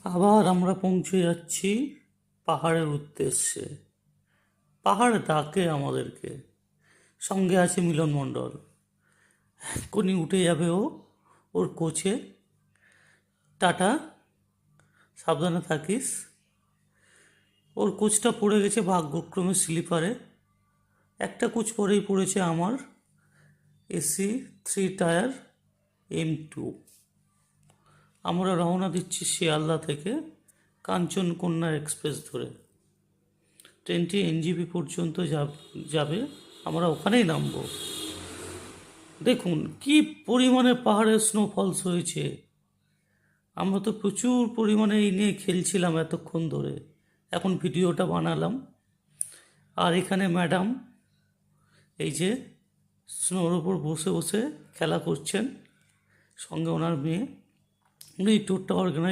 আবার আমরা পৌঁছে যাচ্ছি পাহাড়ের উদ্দেশ্যে। পাহাড় ডাকে আমাদেরকে। সঙ্গে আছে মিলন মণ্ডল। এক্ষুনি উঠে যাবে ওর কোচে। টাটা, সাবধানে থাকিস। ওর কোচটা পড়ে গেছে ভাগ্যক্রমে স্লিপারে। একটা কোচ পরেই পড়েছে আমার, এসি 3 টায়ার M2। আমরা রওনা দিচ্ছি শিয়ালদা থেকে কাঞ্চনকন্যা এক্সপ্রেস ধরে। ট্রেনটি NJP পর্যন্ত যাবে, আমরা ওখানেই নামবো। দেখুন কি পরিমাণে পাহাড়ে স্নোফলস হয়েছে। আমরা তো প্রচুর পরিমাণে এই নিয়ে খেলছিলাম এতক্ষণ ধরে, এখন ভিডিওটা বানালাম। আর এখানে ম্যাডাম এই যে স্নোর ওপর বসে বসে খেলা করছেন, সঙ্গে ওনার মেয়ে। উনি ট্যুরটা অর্গানাইজ